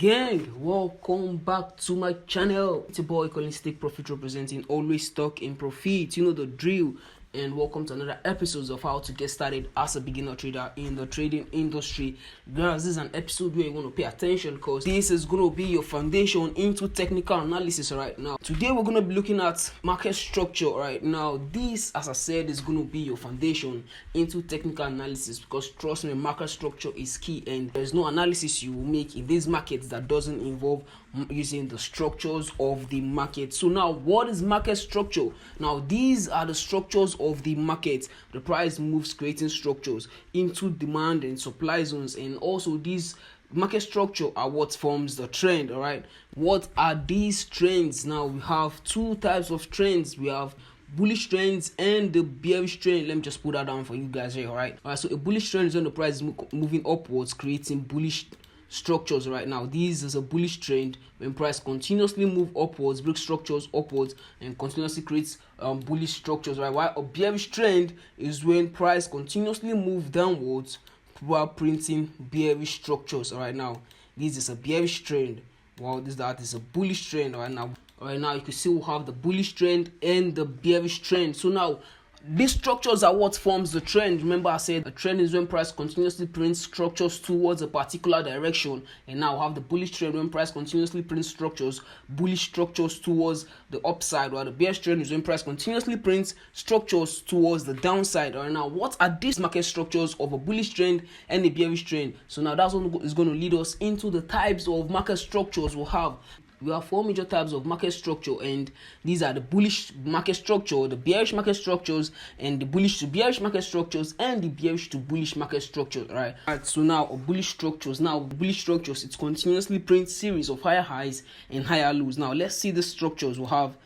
Gang, welcome back to my channel. It's your boy calling Stick Profit, representing always stock in profit. You know the drill. And welcome to another episode of how to get started as a beginner trader in the trading industry. Guys, this is an episode where you want to pay attention because this is going to be your foundation into technical analysis right now. Today we're going to be looking at market structure right now. This, as I said, is going to be your foundation into technical analysis because trust me, market structure is key and there's no analysis you will make in these markets that doesn't involve using the structures of the market. So now, what is market structure? Now, these are the structures of the market. The price moves creating structures into demand and supply zones, and also these market structure are what forms the trend. All right, what are these trends? Now we have two types of trends. We have bullish trends and the bearish trend. Let me just put that down for you guys here. All right, so a bullish trend is when the price is moving upwards, creating bullish structures. Right now, this is a bullish trend when price continuously move upwards, break structures upwards, and continuously creates bullish structures. Right, while a bearish trend is when price continuously move downwards while printing bearish structures. Right now, this is a bearish trend, while that is a bullish trend. Right now you can still have the bullish trend and the bearish trend. So now, these structures are what forms the trend. Remember, I said a trend is when price continuously prints structures towards a particular direction, and now have the bullish trend when price continuously prints structures, bullish structures towards the upside, while the bearish trend is when price continuously prints structures towards the downside. Right now, what are these market structures of a bullish trend and a bearish trend? So now that's what is going to lead us into the types of market structures we'll have. We have four major types of market structure, and these are the bullish market structure, the bearish market structures, and the bullish to bearish market structures, and the bearish to bullish market structures. Right. So now bullish structures. Now bullish structures, it continuously prints series of higher highs and higher lows. Now let's see the structures. We'll have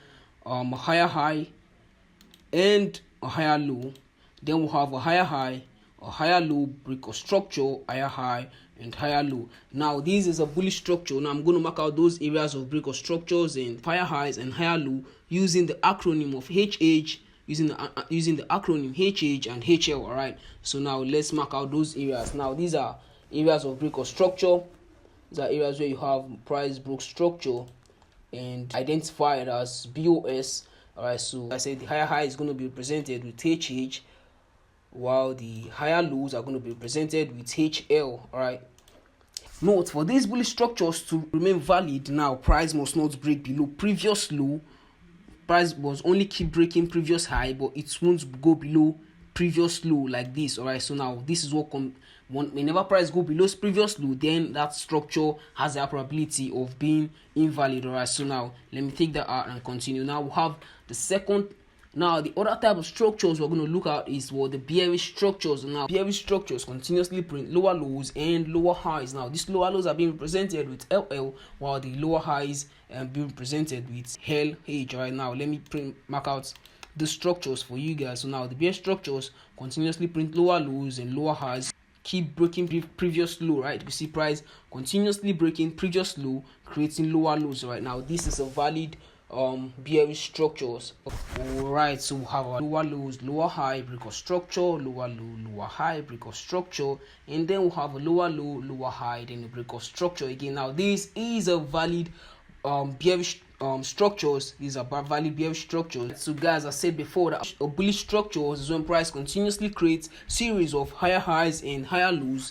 a higher high and a higher low. Then we'll have a higher high, a higher low, break of structure, higher high and higher low. Now this is a bullish structure. Now I'm going to mark out those areas of break of structures and higher highs and higher low using the acronym of HH, using the acronym HH and HL. All right, so now let's mark out those areas. Now these are areas of break of structure. These are areas where you have price broke structure and identified as BOS. All right, so I said the higher high is going to be represented with HH, while the higher lows are going to be represented with HL. All right, note, for these bullish structures to remain valid, now price must not break below previous low. Price must only keep breaking previous high, but it won't go below previous low like this. All right, so now this is what whenever price go below previous low, then that structure has the probability of being invalid. All right, so now let me take that out and continue. Now we have the second. Now the other type of structures we're going to look at is the bearish structures. Now bearish structures continuously print lower lows and lower highs. Now these lower lows are being represented with LL, while the lower highs are being represented with LH. Right now, let me mark out the structures for you guys. So now the bearish structures continuously print lower lows and lower highs, keep breaking previous low. Right, you see price continuously breaking previous low, creating lower lows. Right now, this is a valid bearish structures. All right, so we have a lower lows, lower high, break of structure, lower low, lower high, break of structure, and then we have a lower low, lower high, then a break of structure again. Now this is a valid bearish structures. These are valid bearish structures. So guys, I said before that a bullish structures is when price continuously creates series of higher highs and higher lows.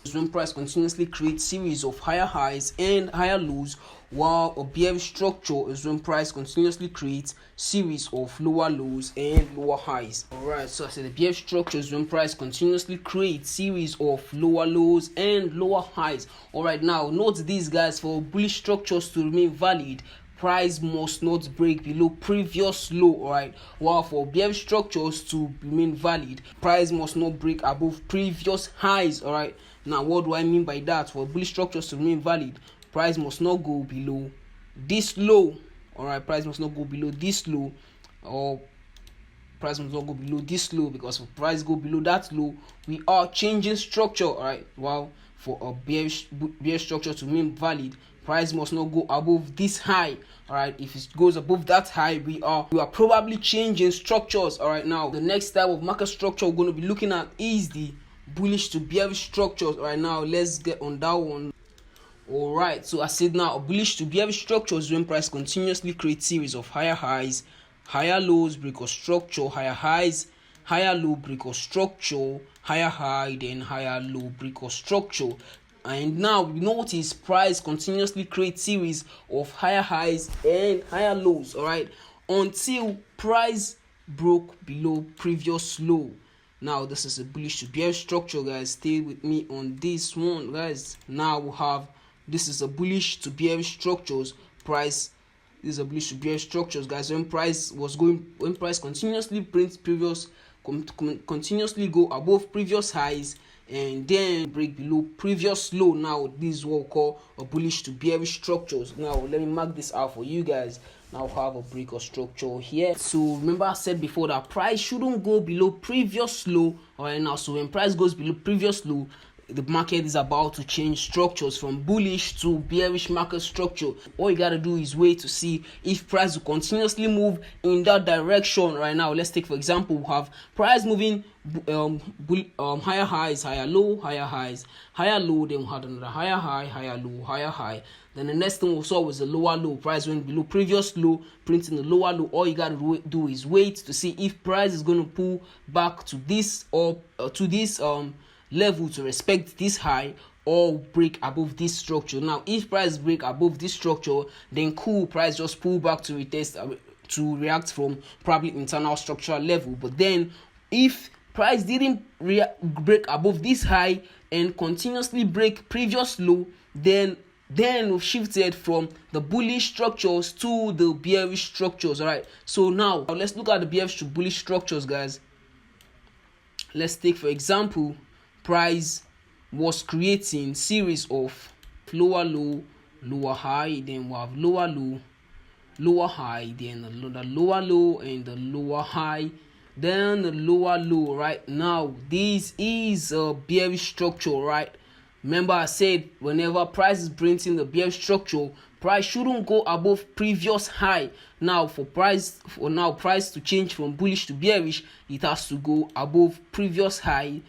Is when price continuously creates series of higher highs and higher lows, while a bearish structure is when price continuously creates series of lower lows and lower highs. Alright, so I said the bearish structure is when price continuously creates series of lower lows and lower highs. Alright, now note these guys, for bullish structures to remain valid, price must not break below previous low. All right, while for bearish structures to remain valid, price must not break above previous highs. All right, now what do I mean by that? For bullish structures to remain valid, price must not go below this low. All right, price must not go below this low, or price must not go below this low, because if price go below that low, we are changing structure. All right, while for a bearish structure to remain valid, price must not go above this high. All right, if it goes above that high, we are probably changing structures. All right, now the next type of market structure we're going to be looking at is the bullish to bearish structures. All right, now let's get on that one. All right, so I said now, a bullish to bearish structure is when price continuously creates series of higher highs, higher lows, break or structure, higher highs, higher low, break or structure, higher high, then higher low, break or structure. And now we notice price continuously creates series of higher highs and higher lows, all right, until price broke below previous low. Now this is a bullish to bearish structure, guys. Stay with me on this one, guys. Now we have, this is a bullish to bearish structures. Price, this is a bullish to bearish structures, guys. When price continuously prints previous, continuously go above previous highs and then break below previous low. Now this is what we call a bullish to bearish structures. Now let me mark this out for you guys. Now have a break or structure here. So remember I said before that price shouldn't go below previous low. All right, now so when price goes below previous low, the market is about to change structures from bullish to bearish market structure. All you gotta do is wait to see if price will continuously move in that direction. Right now, let's take for example, we have price moving higher highs, higher low, higher highs, higher low, then we had another higher high, higher low, higher high. Then the next thing we saw was the lower low. Price went below previous low, printing the lower low. All you gotta do is wait to see if price is gonna pull back to this or to this level to respect this high or break above this structure. Now if price break above this structure, then cool, price just pull back to retest to react from probably internal structural level. But then if price didn't break above this high and continuously break previous low, then we've shifted from the bullish structures to the bearish structures. All right, so now let's look at the bearish to bullish structures, guys. Let's take for example, price was creating series of lower low, lower high, then we have lower low, lower high, then the lower low and the lower high, then the lower low. Right now this is a bearish structure, right? Remember I said whenever price is printing the bearish structure, price shouldn't go above previous high. Now for price to change from bullish to bearish, it has to go above previous high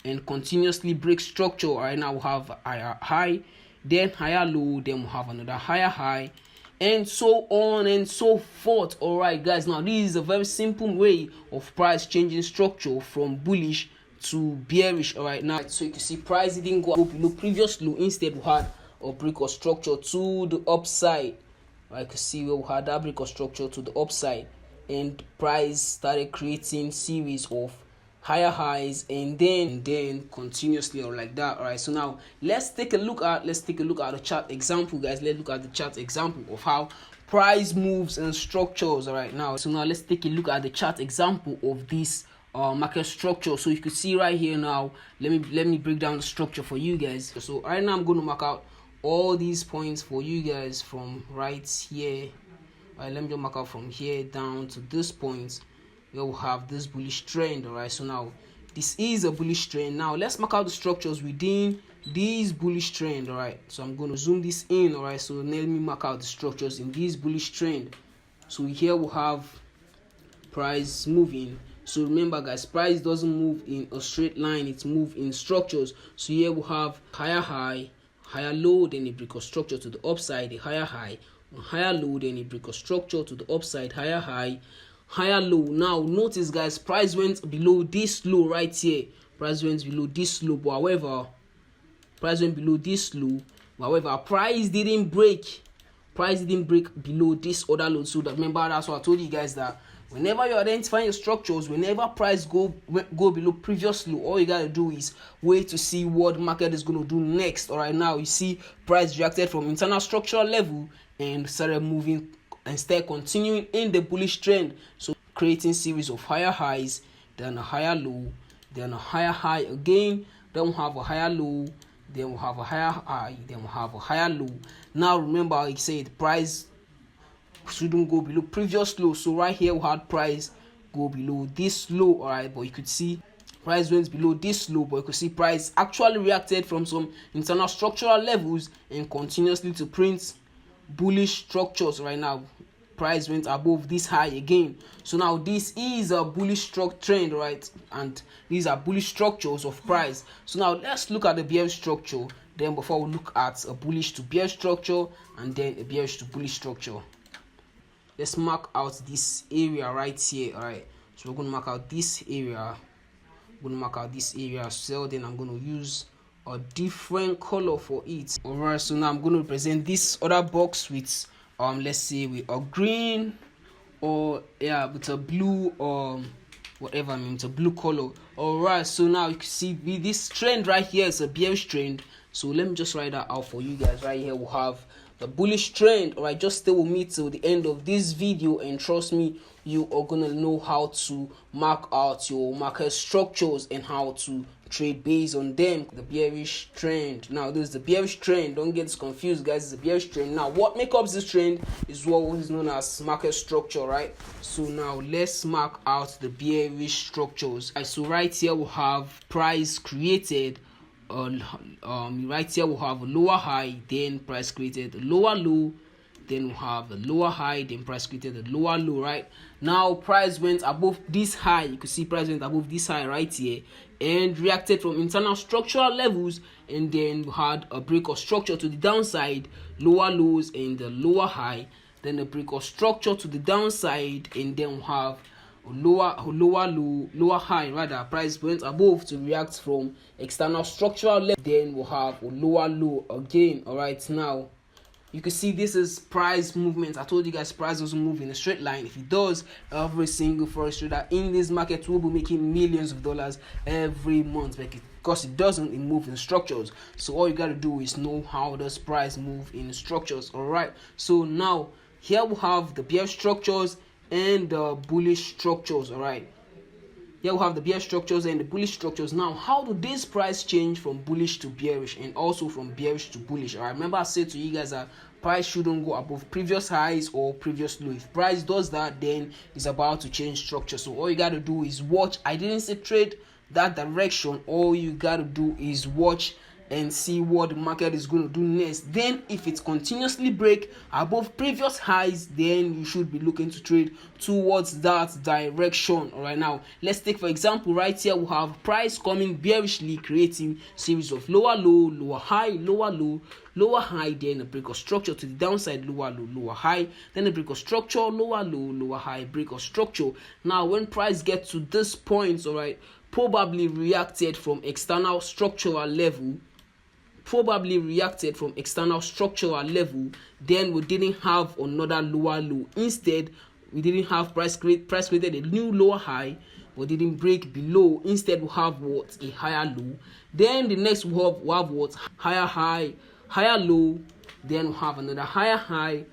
and continuously break structure. Right now we have higher high, then higher low, then we have another higher high, and so on and so forth. All right, guys, now this is a very simple way of price changing structure from bullish to bearish. All right, now so you can see price didn't go below previous low, instead we had a break or structure to the upside. I can see where we had that break or structure to the upside, and price started creating series of higher highs and then continuously or like that. All right, so now let's take a look at the chart example, guys. Let's look at the chart example of how price moves and structures. All right, now so now let's take a look at the chart example of this market structure. So you can see right here now, let me break down the structure for you guys. So right now I'm going to mark out all these points for you guys from right here. All right, let me just mark out from here down to this point. We'll have this bullish trend. All right, so now this is a bullish trend. Now let's mark out the structures within this bullish trend. All right, so I'm going to zoom this in. All right, so let me mark out the structures in this bullish trend. So here we'll have price moving. So remember, guys, price doesn't move in a straight line, it moves in structures. So here we'll have higher high, higher low, then a break of structure to the upside, a higher high, higher low, then a break of structure to the upside, higher high, higher low. Now notice, guys, price went below this low right here. Price went below this low, but however, price went below this low. However, price didn't break below this other low. So that, remember, that's what I told you guys, that whenever you're identifying your structures, whenever price go below previous low, all you gotta do is wait to see what the market is going to do next. All right, now you see price reacted from internal structural level and started moving and start continuing in the bullish trend. So creating series of higher highs, then a higher low, then a higher high again, then we'll have a higher low, then we'll have a higher high, then we'll have a higher low. Now remember, I said price shouldn't go below previous low. So right here we had price go below this low. All right, but you could see price went below this low, but you could see price actually reacted from some internal structural levels and continuously to print bullish structures. Right now price went above this high again. So now this is a bullish trend, right? And these are bullish structures of price. So now let's look at the bearish structure. then before we look at a bullish to bearish structure and then a bearish to bullish structure. Let's mark out this area right here. All right, so we're going to mark out this area. So then I'm going to use a different color for it. All right, so now I'm going to represent this other box with let's say with a green, or with a blue, whatever, I mean it's a blue color. All right, so now you can see this trend right here is a bearish trend. So let me just write that out for you guys. Right here we'll have the bullish trend. All right, just stay with me till the end of this video, and trust me, you are gonna know how to mark out your market structures and how to trade based on them. The bearish trend. Now this is the bearish trend. Don't get confused, guys. It's a bearish trend. Now what makes up this trend is what is known as market structure, right? So now let's mark out the bearish structures. Right, so right here we'll have price created. Right here we'll have a lower high, then price created a lower low, then we'll have a lower high, then price created a lower low. Right now price went above this high. You can see price went above this high right here and reacted from internal structural levels, and then we had a break of structure to the downside, lower lows and the lower high, then a break of structure to the downside, and then we have lower low, lower high. Rather, price went above to react from external structural level, then we'll have a lower low again. All right, now you can see this is price movement. I told you guys price doesn't move in a straight line. If it does, every single forex trader in this market will be making millions of dollars every month, because it doesn't, it moves in structures. So all you got to do is know how does price move in structures. All right, so now here we have the bearish structures and the bullish structures. All right, here we have the bearish structures and the bullish structures. Now how do this price change from bullish to bearish and also from bearish to bullish? All right, remember I said to you guys that price shouldn't go above previous highs or previous low. If price does that, then it's about to change structure. So all you got to do is watch. I didn't say trade that direction. All you got to do is watch and see what the market is going to do next. Then if it continuously break above previous highs, then you should be looking to trade towards that direction. All right, now let's take for example right here we have price coming bearishly, creating series of lower low, lower high, lower low, lower high, then a break of structure to the downside, lower low, lower high, then a break of structure, lower low, lower high, break of structure. Now when price gets to this point, all right, probably reacted from external structural level, then we didn't have another lower low. Instead, we didn't have price created a new lower high, but didn't break below. Instead, we have what? A higher low. Then the next we have what? Higher high, higher low. Then we have another higher high,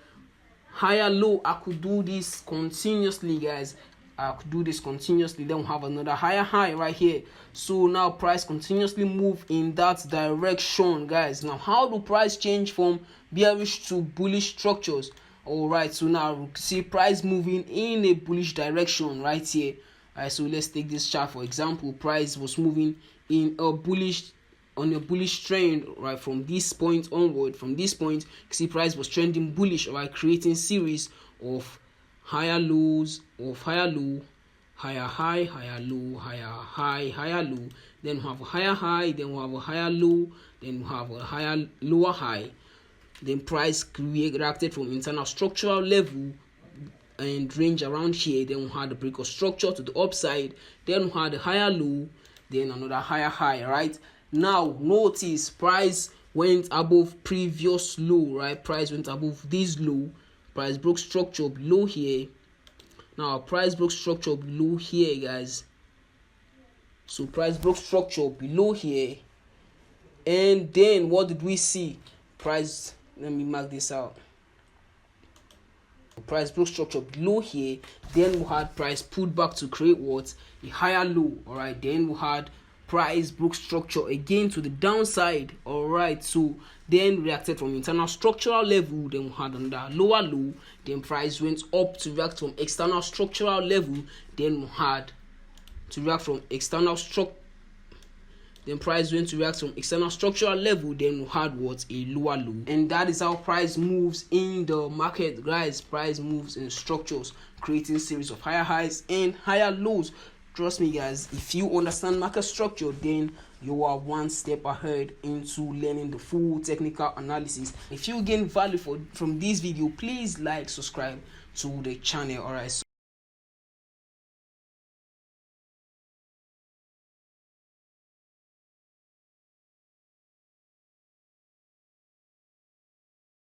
higher low. I could do this continuously, guys. Then we have another higher high right here. So now price continuously move in that direction, guys. Now how do price change from bearish to bullish structures? All right, so now we see price moving in a bullish direction right here. All right, so let's take this chart for example. Price was moving in a bullish trend, right? From this point onward, from this point, you see price was trending bullish, right? Creating series of higher lows, of higher low, higher high, higher low, higher high, higher low. Then we have a higher high, then we have a higher low, then we have a higher lower high. Then price reacted from internal structural level and range around here. Then we had a break of structure to the upside. Then we had a higher low, then another higher high. Right now, notice price went above previous low. Right, price went above this low. Price broke structure below here. Now price broke structure below here, guys. So price broke structure below here, and then what did we see? Price, let me mark this out. Price broke structure below here. Then we had price pulled back to create what? A higher low. All right, then we had price broke structure again to the downside. All right, so then reacted from internal structural level, then we had another lower low, then price went up to react from external structural level, then we had to react from external then price went to react from external structural level, then we had what? A lower low. And that is how price moves in the market, guys. Price moves in structures, creating series of higher highs and higher lows. Trust me, guys, if you understand market structure, then you are one step ahead into learning the full technical analysis. If you gain value from this video, please like, subscribe to the channel. All right.